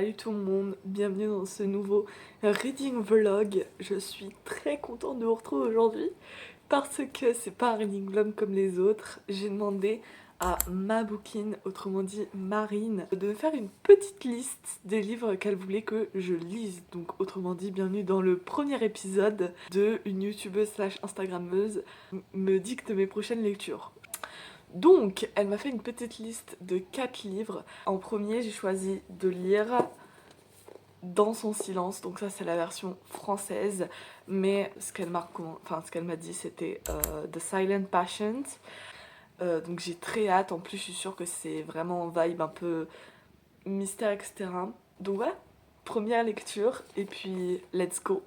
Salut tout le monde, bienvenue dans ce nouveau reading vlog. Je suis très contente de vous retrouver aujourd'hui parce que c'est pas un reading vlog comme les autres. J'ai demandé à ma bouquine, autrement dit Marine, de me faire une petite liste des livres qu'elle voulait que je lise. Donc autrement dit, bienvenue dans le premier épisode de une youtubeuse slash instagrammeuse me dicte mes prochaines lectures. Donc, elle m'a fait une petite liste de 4 livres. En premier, j'ai choisi de lire Dans son silence. Donc ça, c'est la version française. Mais ce qu'elle m'a dit, c'était The Silent Patient. Donc j'ai très hâte. En plus, je suis sûre que c'est vraiment vibe un peu mystère, etc. Donc voilà, première lecture. Et puis, let's go.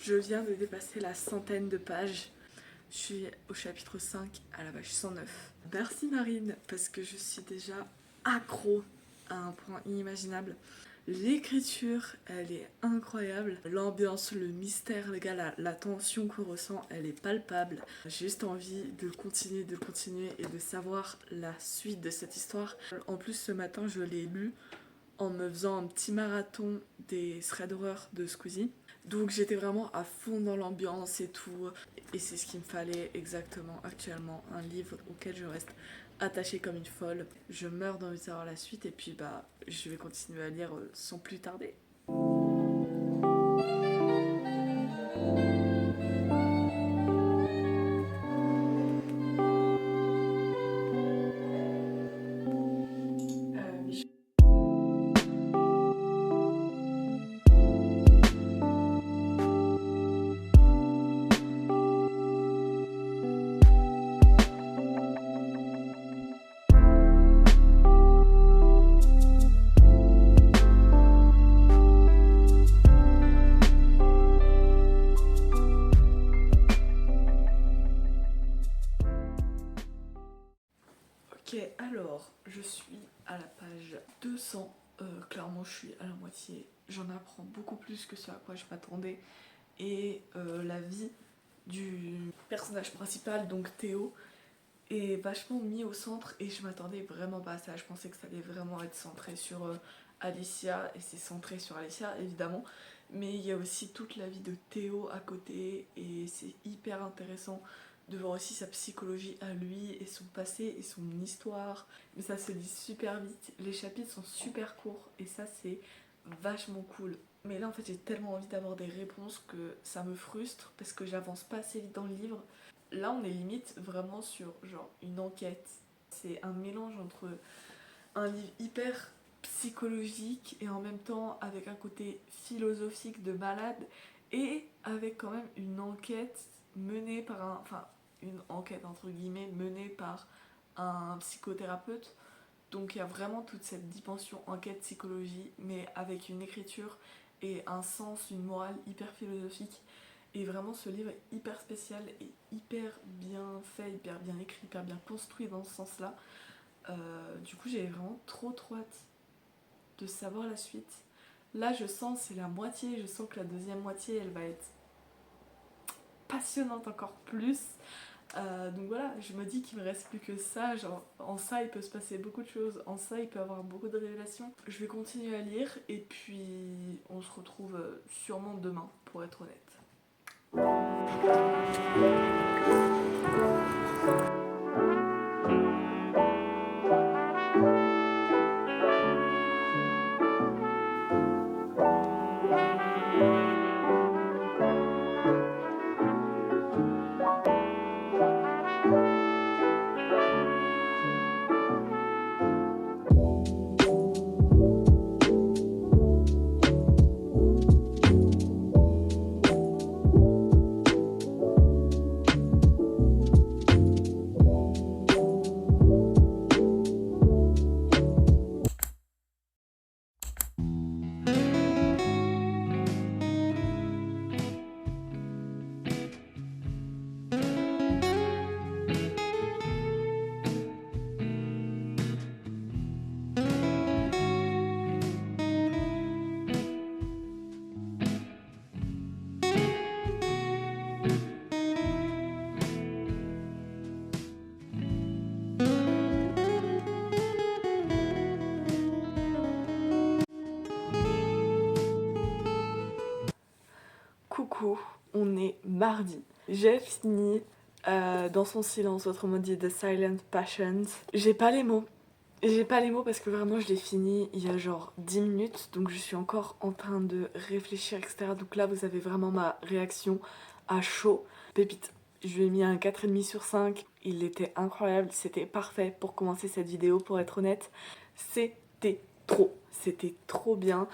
Je viens de dépasser la centaine de pages. Je suis au chapitre 5 à la page 109. Merci Marine, parce que je suis déjà accro à un point inimaginable. L'écriture, elle est incroyable. L'ambiance, le mystère, les gars, la tension qu'on ressent, elle est palpable. J'ai juste envie de continuer et de savoir la suite de cette histoire. En plus, ce matin, je l'ai lu en me faisant un petit marathon des threads d'horreur de Squeezie. Donc j'étais vraiment à fond dans l'ambiance et tout. Et c'est ce qu'il me fallait exactement actuellement. Un livre auquel je reste attachée comme une folle. Je meurs d'envie de savoir la suite et puis je vais continuer à lire sans plus tarder. Ok, alors je suis à la page 200. Clairement, je suis à la moitié. J'en apprends beaucoup plus que ce à quoi je m'attendais. Et la vie du personnage principal, donc Théo, est vachement mis au centre. Et je m'attendais vraiment pas à ça. Je pensais que ça allait vraiment être centré sur Alicia. Et c'est centré sur Alicia, évidemment. Mais il y a aussi toute la vie de Théo à côté. Et c'est hyper intéressant de voir aussi sa psychologie à lui et son passé et son histoire. Mais ça se lit super vite, les chapitres sont super courts et ça c'est vachement cool. Mais là en fait j'ai tellement envie d'avoir des réponses que ça me frustre parce que j'avance pas assez vite dans le livre. Là on est limite vraiment sur genre une enquête. C'est un mélange entre un livre hyper psychologique et en même temps avec un côté philosophique de malade et avec quand même une enquête menée par une enquête entre guillemets menée par un psychothérapeute. Donc il y a vraiment toute cette dimension enquête psychologie mais avec une écriture et un sens, une morale hyper philosophique. Et vraiment ce livre est hyper spécial et hyper bien fait, hyper bien écrit, hyper bien construit dans ce sens là. Du coup j'ai vraiment trop hâte de savoir la suite. Là je sens c'est la moitié, je sens que la deuxième moitié elle va être passionnante encore plus. Donc voilà, je me dis qu'il me reste plus que ça, genre en ça il peut se passer beaucoup de choses, en ça il peut y avoir beaucoup de révélations. Je vais continuer à lire et puis on se retrouve sûrement demain pour être honnête. coup, on est mardi. J'ai fini Dans son silence, autrement dit The Silent Passions. J'ai pas les mots. J'ai pas les mots parce que vraiment je l'ai fini il y a genre 10 minutes, donc je suis encore en train de réfléchir, etc. Donc là vous avez vraiment ma réaction à chaud. Pépite, je lui ai mis un 4,5 sur 5, il était incroyable, c'était parfait pour commencer cette vidéo pour être honnête. C'était trop bien.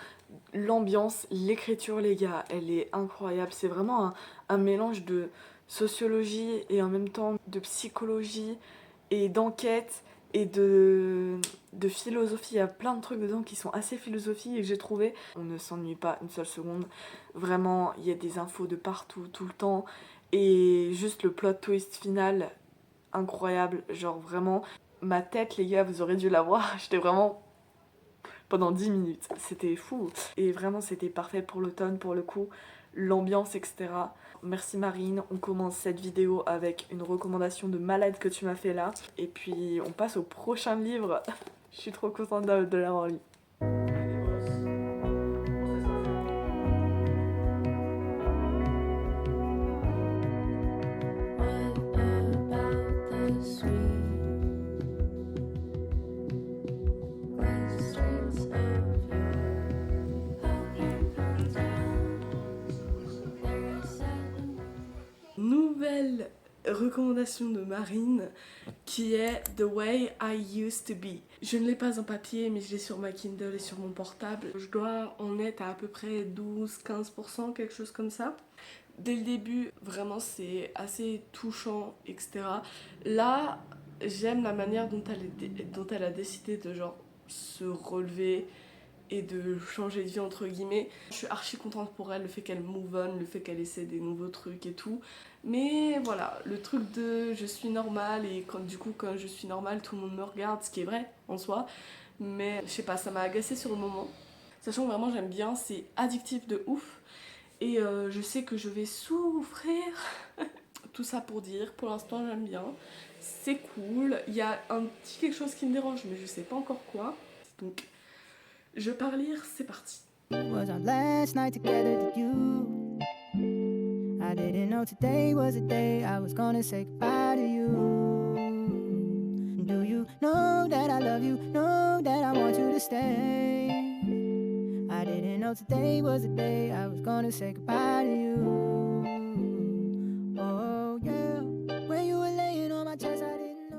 L'ambiance, l'écriture les gars, elle est incroyable. C'est vraiment un mélange de sociologie et en même temps de psychologie et d'enquête et de philosophie. Il y a plein de trucs dedans qui sont assez philosophiques et que j'ai trouvé. On ne s'ennuie pas une seule seconde. Vraiment, il y a des infos de partout, tout le temps. Et juste le plot twist final, incroyable. Genre vraiment, ma tête les gars, vous aurez dû la voir. J'étais vraiment pendant 10 minutes. C'était fou. Et vraiment, c'était parfait pour l'automne, pour le coup. L'ambiance, etc. Merci Marine. On commence cette vidéo avec une recommandation de malade que tu m'as fait là. Et puis, on passe au prochain livre. Je suis trop contente de l'avoir lu. Nouvelle recommandation de Marine qui est The Way I Used to Be. Je ne l'ai pas en papier mais je l'ai sur ma Kindle et sur mon portable. Je dois en être à peu près 12-15%, quelque chose comme ça. Dès le début, vraiment c'est assez touchant, etc. Là, j'aime la manière dont elle a décidé de genre se relever et de changer de vie entre guillemets. Je suis archi contente pour elle, le fait qu'elle move on, le fait qu'elle essaie des nouveaux trucs et tout. Mais voilà, le truc de je suis normale et du coup quand je suis normale tout le monde me regarde, ce qui est vrai en soi. Mais je sais pas, ça m'a agacée sur le moment. Sachant que vraiment j'aime bien, c'est addictif de ouf. Et je sais que je vais souffrir. Tout ça pour dire, pour l'instant j'aime bien. C'est cool. Il y a un petit quelque chose qui me dérange mais je sais pas encore quoi. Donc je pars lire, c'est parti. Was our last night together to you? I didn't know today was a day I was gonna say goodbye to you. Do you know that I love you? Know that I want you to stay. I didn't know today was a day I was gonna say goodbye to you. Oh yeah, when you were laying on my chest I didn't know.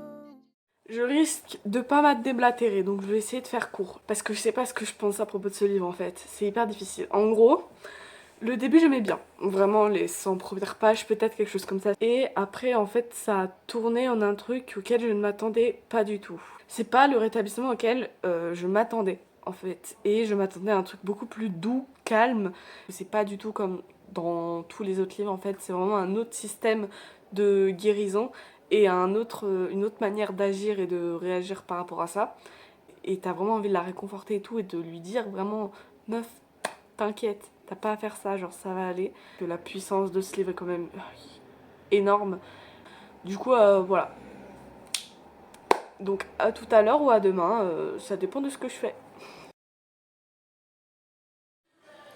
Je risque de pas m'être déblatérée, donc je vais essayer de faire court. Parce que je sais pas ce que je pense à propos de ce livre en fait. C'est hyper difficile. En gros, le début j'aimais bien. Vraiment les 100 premières pages, peut-être quelque chose comme ça. Et après en fait ça a tourné en un truc auquel je ne m'attendais pas du tout. C'est pas le rétablissement auquel je m'attendais en fait. Et je m'attendais à un truc beaucoup plus doux, calme. C'est pas du tout comme dans tous les autres livres en fait. C'est vraiment un autre système de guérison et une autre manière d'agir et de réagir par rapport à ça. Et t'as vraiment envie de la réconforter et tout et de lui dire vraiment meuf, t'inquiète, t'as pas à faire ça, genre ça va aller. Que la puissance de ce livre est quand même énorme. Du coup voilà. Donc à tout à l'heure ou à demain, ça dépend de ce que je fais.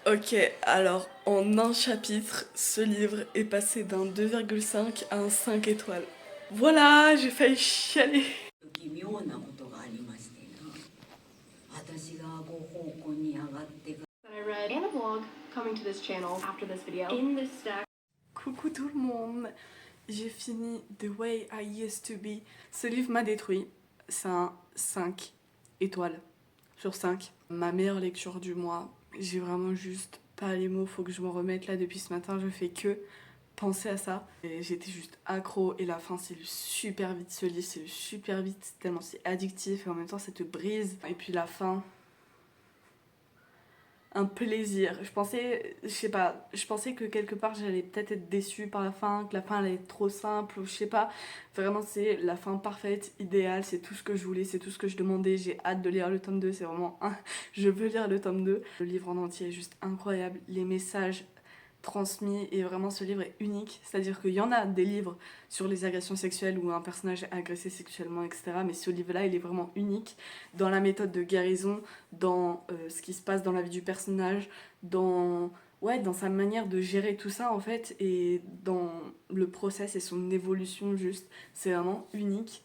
Ok, alors en un chapitre, ce livre est passé d'un 2,5 à un 5 étoiles. Voilà, j'ai failli chialer. I read and a vlog coming to this channel after this video. In this stack. Coucou tout le monde, j'ai fini The Way I Used to Be. Ce livre m'a détruit. C'est un 5 étoiles sur 5. Ma meilleure lecture du mois. J'ai vraiment juste pas les mots, faut que je m'en remette là depuis ce matin. Je fais que penser à ça. Et j'étais juste accro et la fin c'est lu super vite ce livre, c'est lu super vite tellement c'est addictif et en même temps ça te brise. Et puis la fin, un plaisir. Je pensais que quelque part j'allais peut-être être déçue par la fin, que la fin allait être trop simple ou je sais pas. Vraiment c'est la fin parfaite, idéale, c'est tout ce que je voulais, c'est tout ce que je demandais. J'ai hâte de lire le tome 2, c'est vraiment je veux lire le tome 2. Le livre en entier est juste incroyable, les messages transmis et vraiment ce livre est unique, c'est-à-dire qu'il y en a des livres sur les agressions sexuelles où un personnage est agressé sexuellement, etc. Mais ce livre-là, il est vraiment unique dans la méthode de guérison, dans ce qui se passe dans la vie du personnage, dans ouais, dans sa manière de gérer tout ça en fait, et dans le process et son évolution juste, c'est vraiment unique.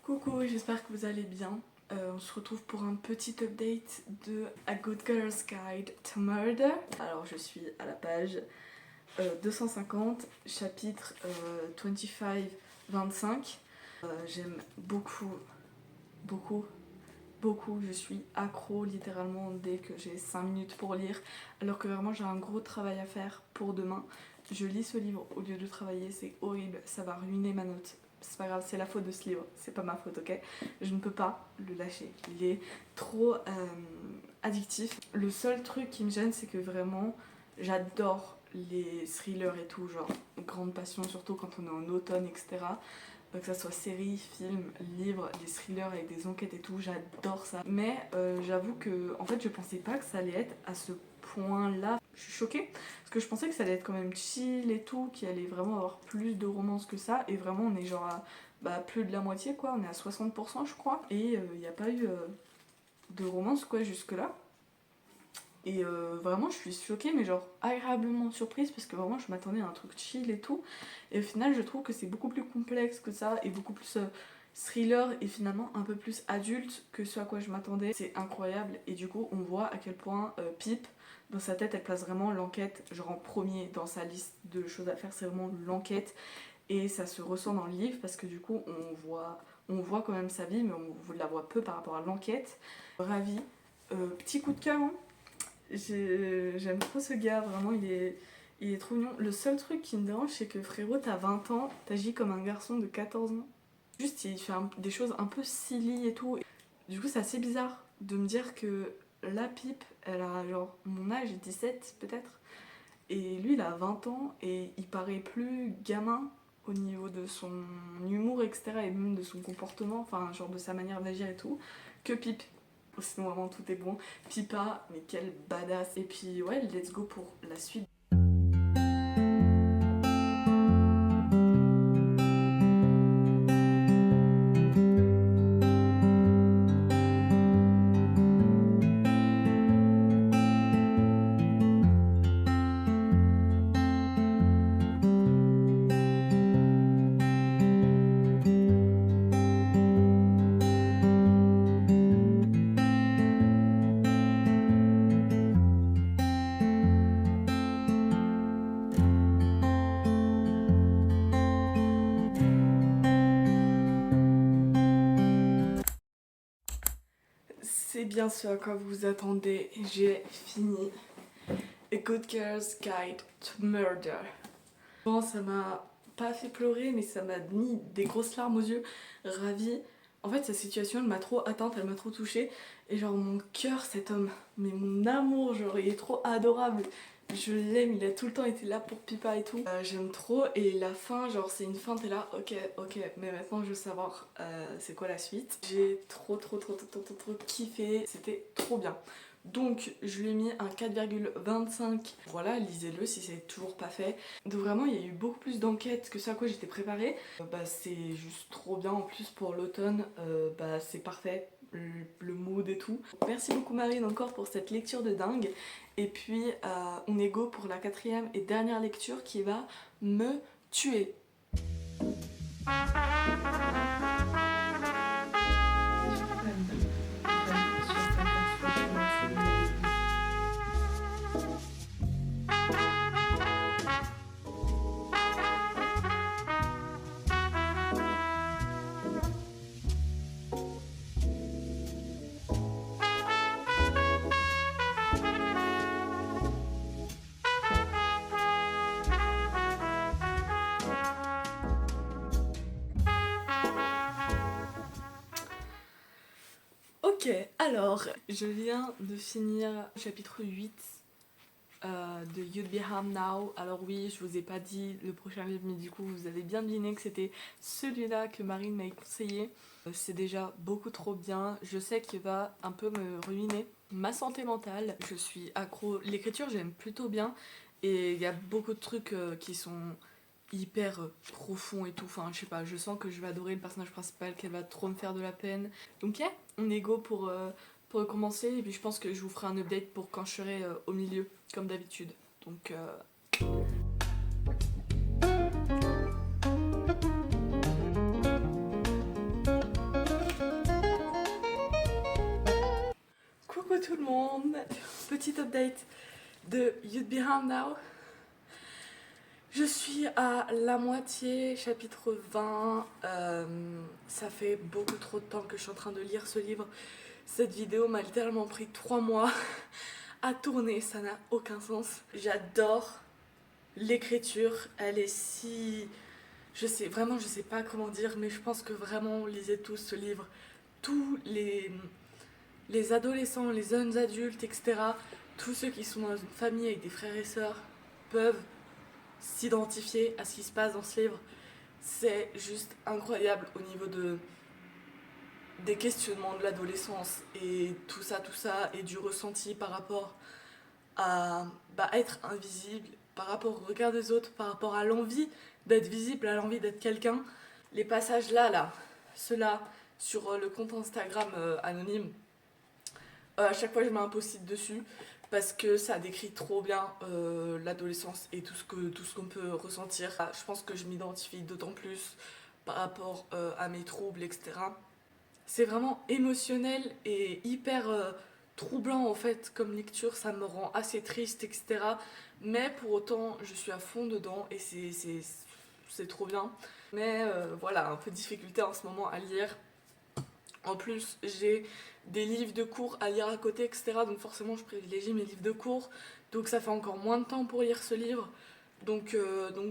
Coucou, j'espère que vous allez bien. On se retrouve pour un petit update de A Good Girl's Guide to Murder. Alors je suis à la page 250, chapitre 25-25. J'aime beaucoup, beaucoup, beaucoup. Je suis accro littéralement dès que j'ai 5 minutes pour lire. Alors que vraiment j'ai un gros travail à faire pour demain. Je lis ce livre au lieu de travailler, c'est horrible, ça va ruiner ma note. C'est pas grave, c'est la faute de ce livre, c'est pas ma faute, ok? Je ne peux pas le lâcher, il est trop addictif. Le seul truc qui me gêne, c'est que vraiment, j'adore les thrillers et tout, genre grande passion, surtout quand on est en automne, etc. Que ça soit série, film, livre, les thrillers avec des enquêtes et tout, j'adore ça. Mais j'avoue que, en fait, je pensais pas que ça allait être à ce point-là. Je suis choquée, parce que je pensais que ça allait être quand même chill et tout, qu'il allait vraiment avoir plus de romance que ça, et vraiment on est genre à plus de la moitié quoi, on est à 60% je crois, et il n'y a pas eu de romance quoi jusque là. Et vraiment je suis choquée mais genre agréablement surprise parce que vraiment je m'attendais à un truc chill et tout. Et au final je trouve que c'est beaucoup plus complexe que ça et beaucoup plus thriller et finalement un peu plus adulte que ce à quoi je m'attendais. C'est incroyable et du coup on voit à quel point Pip dans sa tête elle place vraiment l'enquête genre en premier dans sa liste de choses à faire, c'est vraiment l'enquête. Et ça se ressent dans le livre parce que du coup on voit quand même sa vie mais on la voit peu par rapport à l'enquête. Ravi, petit coup de cœur hein. J'aime trop ce gars, vraiment il est trop mignon. Le seul truc qui me dérange c'est que frérot t'as 20 ans, t'agis comme un garçon de 14 ans. Juste il fait des choses un peu silly et tout. Du coup c'est assez bizarre de me dire que la Pipe elle a genre mon âge 17 peut-être. Et lui il a 20 ans et il paraît plus gamin au niveau de son humour etc. et même de son comportement, enfin genre de sa manière d'agir et tout, que Pipe. Sinon vraiment tout est bon. Pipa, mais quelle badass. Et puis ouais, let's go pour la suite. C'est bien ce à quoi vous vous attendez. J'ai fini A Good Girl's Guide to Murder. Bon, ça m'a pas fait pleurer, mais ça m'a mis des grosses larmes aux yeux. Ravie. En fait, sa situation, elle m'a trop atteinte, elle m'a trop touchée. Et genre, mon cœur, cet homme, mais mon amour, genre, il est trop adorable. Je l'aime, il a tout le temps été là pour Pipa et tout. J'aime trop. Et la fin, genre, c'est une fin, t'es là, ok, mais maintenant je veux savoir c'est quoi la suite. J'ai trop kiffé. C'était trop bien. Donc je lui ai mis un 4,25. Voilà, lisez-le si c'est toujours pas fait. Donc vraiment il y a eu beaucoup plus d'enquêtes que ce à quoi j'étais préparée. C'est juste trop bien en plus pour l'automne, c'est parfait. Le mood et tout. Merci beaucoup Marine encore pour cette lecture de dingue. Et puis on est go pour la 4e et dernière lecture qui va me tuer. Ok, alors, je viens de finir le chapitre 8. de You'd Be Harmed Now. Alors oui, je vous ai pas dit le prochain livre, mais du coup vous avez bien deviné que c'était celui-là que Marine m'avait conseillé. C'est déjà beaucoup trop bien. Je sais qu'il va un peu me ruiner ma santé mentale. Je suis accro. L'écriture, j'aime plutôt bien. Et il y a beaucoup de trucs qui sont hyper profonds et tout. Enfin, je sais pas, je sens que je vais adorer le personnage principal, qu'elle va trop me faire de la peine. Donc, yeah, on est go pour commencer. Et puis, je pense que je vous ferai un update pour quand je serai au milieu, comme d'habitude. Donc, coucou tout le monde! Petit update de You'd Be Harmed Now. Je suis à la moitié, chapitre 20. Ça fait beaucoup trop de temps que je suis en train de lire ce livre. Cette vidéo m'a littéralement pris 3 mois à tourner, ça n'a aucun sens. J'adore l'écriture, elle est si... Je sais pas comment dire, mais je pense que vraiment, lisez tous ce livre. Tous les adolescents, les jeunes adultes, etc., tous ceux qui sont dans une famille avec des frères et sœurs peuvent s'identifier à ce qui se passe dans ce livre. C'est juste incroyable au niveau des questionnements de l'adolescence et tout ça, et du ressenti par rapport à être invisible, par rapport au regard des autres, par rapport à l'envie d'être visible, à l'envie d'être quelqu'un. Les passages là, ceux-là, sur le compte Instagram anonyme, à chaque fois je mets un post-it dessus parce que ça décrit trop bien l'adolescence et tout ce qu'on peut ressentir. Je pense que je m'identifie d'autant plus par rapport à mes troubles, etc. C'est vraiment émotionnel et hyper troublant en fait comme lecture, ça me rend assez triste, etc. Mais pour autant, je suis à fond dedans et c'est trop bien. Mais voilà, un peu de difficulté en ce moment à lire. En plus, j'ai des livres de cours à lire à côté, etc. Donc forcément, je privilégie mes livres de cours. Donc ça fait encore moins de temps pour lire ce livre. Donc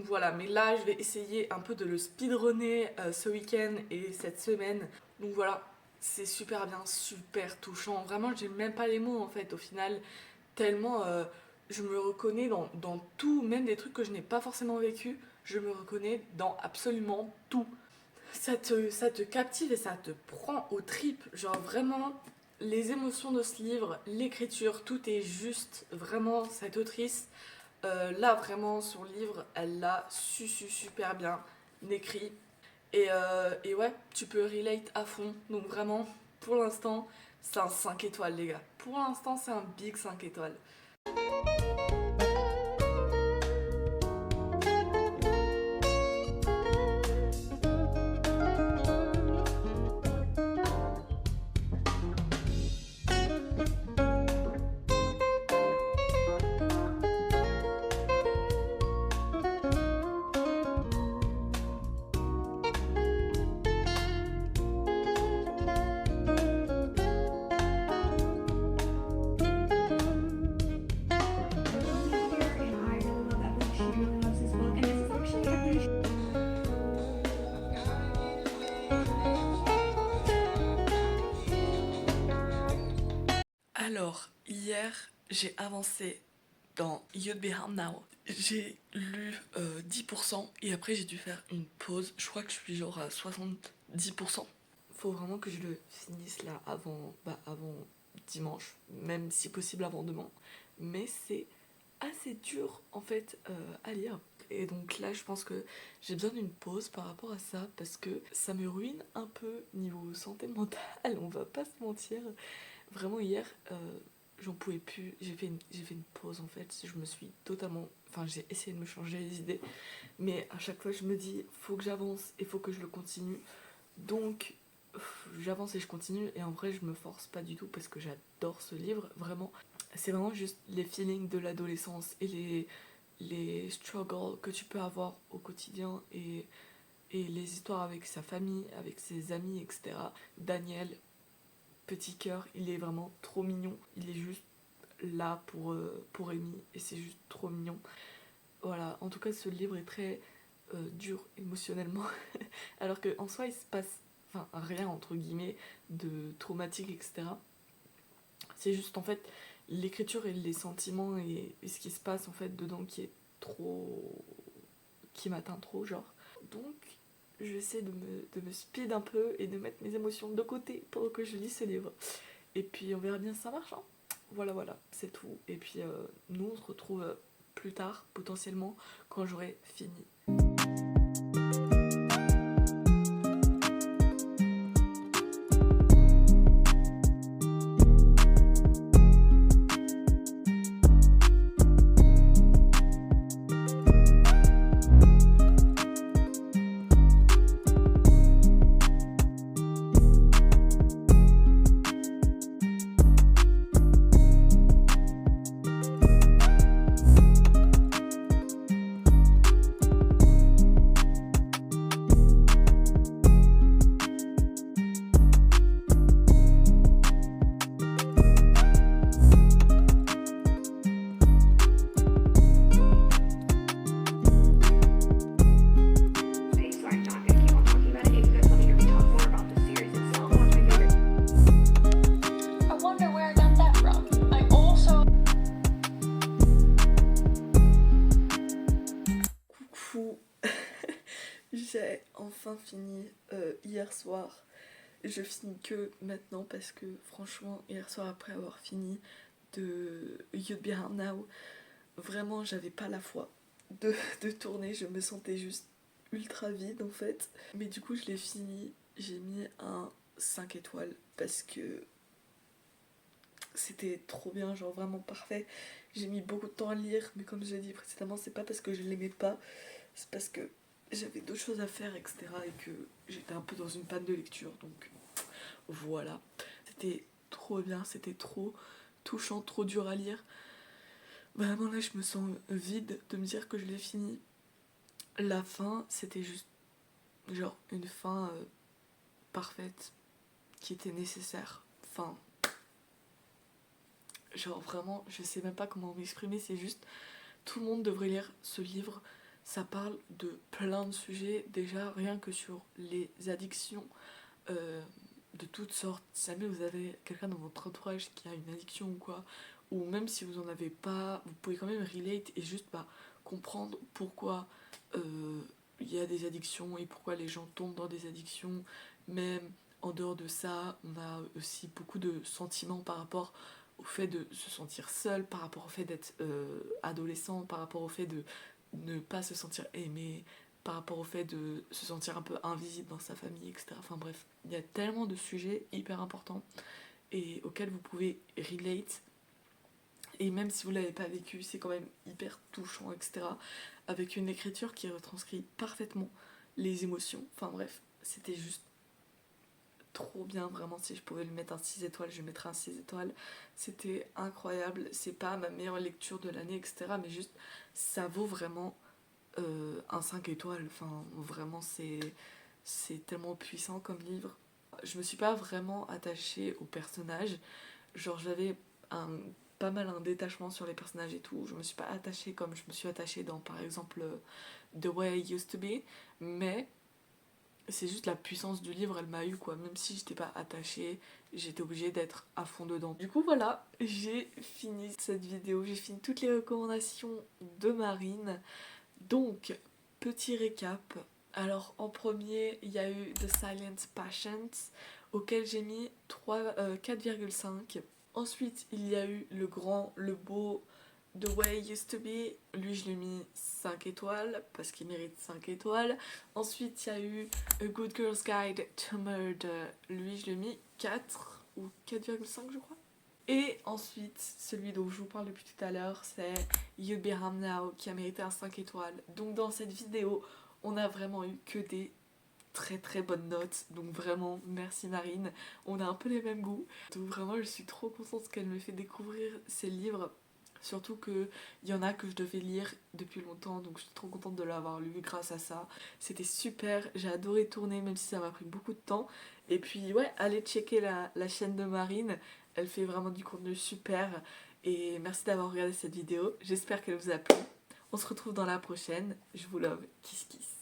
voilà, mais là, je vais essayer un peu de le speedrunner ce week-end et cette semaine. Donc voilà, c'est super bien, super touchant. Vraiment, j'ai même pas les mots en fait au final. Tellement je me reconnais dans tout, même des trucs que je n'ai pas forcément vécu. Je me reconnais dans absolument tout. Ça te captive et ça te prend aux tripes. Genre vraiment, les émotions de ce livre, l'écriture, tout est juste. Vraiment, cette autrice, là vraiment, son livre, elle l'a super bien écrit. Et ouais, tu peux relate à fond. Donc vraiment, pour l'instant, c'est un 5 étoiles, les gars. Pour l'instant, c'est un big 5 étoiles. Alors, hier, j'ai avancé dans You'd Be Harmed Now. J'ai lu 10% et après j'ai dû faire une pause. Je crois que je suis genre à 70%. Faut vraiment que je le finisse là avant dimanche, même si possible avant demain. Mais c'est assez dur en fait à lire. Et donc là, je pense que j'ai besoin d'une pause par rapport à ça parce que ça me ruine un peu niveau santé mentale, on va pas se mentir. Vraiment hier, j'en pouvais plus. J'ai fait une pause en fait. Je me suis totalement. Enfin, j'ai essayé de me changer les idées. Mais à chaque fois, je me dis, faut que j'avance et faut que je le continue. Donc, j'avance et je continue. Et en vrai, je me force pas du tout parce que j'adore ce livre. Vraiment, c'est vraiment juste les feelings de l'adolescence et les struggles que tu peux avoir au quotidien et les histoires avec sa famille, avec ses amis, etc. Daniel, petit cœur, il est vraiment trop mignon. Il est juste là pour Amy et c'est juste trop mignon. Voilà, en tout cas ce livre est très dur émotionnellement. Alors qu'en soi il se passe rien entre guillemets de traumatique, etc. C'est juste en fait l'écriture et les sentiments et ce qui se passe en fait dedans qui est trop... qui m'atteint trop, genre. Donc, j'essaie de me speed un peu et de mettre mes émotions de côté pendant que je lis ce livre. Et puis, on verra bien si ça marche, hein. Voilà, voilà, c'est tout. Et puis, nous, on se retrouve plus tard, potentiellement, quand j'aurai fini. J'ai enfin fini hier soir. Je finis que maintenant parce que franchement hier soir après avoir fini de You'd Be Hard Now, vraiment j'avais pas la foi de tourner, je me sentais juste ultra vide en fait. Mais du coup je l'ai fini, j'ai mis un 5 étoiles parce que c'était trop bien, genre vraiment parfait. J'ai mis beaucoup de temps à lire, mais comme j'ai dit précédemment, c'est pas parce que je l'aimais pas, c'est parce que j'avais d'autres choses à faire, etc. Et que j'étais un peu dans une panne de lecture, donc voilà. C'était trop bien, c'était trop touchant, trop dur à lire. Vraiment là, je me sens vide de me dire que je l'ai fini. La fin, c'était juste genre une fin parfaite qui était nécessaire. Enfin, genre vraiment, je sais même pas comment m'exprimer, c'est juste tout le monde devrait lire ce livre. Ça parle de plein de sujets, déjà rien que sur les addictions de toutes sortes. Si jamais vous avez quelqu'un dans votre entourage qui a une addiction ou quoi, ou même si vous en avez pas, vous pouvez quand même relate et juste comprendre pourquoi il y a des addictions et pourquoi les gens tombent dans des addictions. Même en dehors de ça, on a aussi beaucoup de sentiments par rapport au fait de se sentir seul, par rapport au fait d'être adolescent, par rapport au fait de ne pas se sentir aimé, par rapport au fait de se sentir un peu invisible dans sa famille, etc. Enfin bref, il y a tellement de sujets hyper importants et auxquels vous pouvez relate. Et même si vous l'avez pas vécu, c'est quand même hyper touchant, etc. Avec une écriture qui retranscrit parfaitement les émotions. Enfin bref, c'était juste trop bien, vraiment. Si je pouvais lui mettre un 6 étoiles, je mettrais un 6 étoiles. C'était incroyable. C'est pas ma meilleure lecture de l'année, etc. Mais juste, ça vaut vraiment un 5 étoiles. Enfin, vraiment, c'est tellement puissant comme livre. Je me suis pas vraiment attachée aux personnages. Genre, j'avais pas mal un détachement sur les personnages et tout. Je me suis pas attachée comme je me suis attachée dans, par exemple, The Way I Used to Be. Mais c'est juste la puissance du livre, elle m'a eu quoi. Même si j'étais pas attachée, j'étais obligée d'être à fond dedans. Du coup voilà, j'ai fini cette vidéo, j'ai fini toutes les recommandations de Marine. Donc, petit récap. Alors en premier, il y a eu The Silent Patients, auquel j'ai mis 4,5. Ensuite, il y a eu le grand, le beau The Way It Used to Be, lui je lui ai mis 5 étoiles parce qu'il mérite 5 étoiles. Ensuite il y a eu A Good Girl's Guide to Murder, lui je lui ai mis 4 ou 4,5 je crois. Et ensuite celui dont je vous parle depuis tout à l'heure, c'est You'd Be Home Now qui a mérité un 5 étoiles. Donc dans cette vidéo on a vraiment eu que des très très bonnes notes, donc vraiment merci Marine, on a un peu les mêmes goûts. Donc vraiment je suis trop contente qu'elle me fait découvrir ces livres. Surtout qu'il y en a que je devais lire depuis longtemps, donc je suis trop contente de l'avoir lu grâce à ça. C'était super, j'ai adoré tourner même si ça m'a pris beaucoup de temps. Et puis ouais, allez checker la chaîne de Marine, elle fait vraiment du contenu super. Et merci d'avoir regardé cette vidéo, j'espère qu'elle vous a plu. On se retrouve dans la prochaine, je vous love, kiss kiss.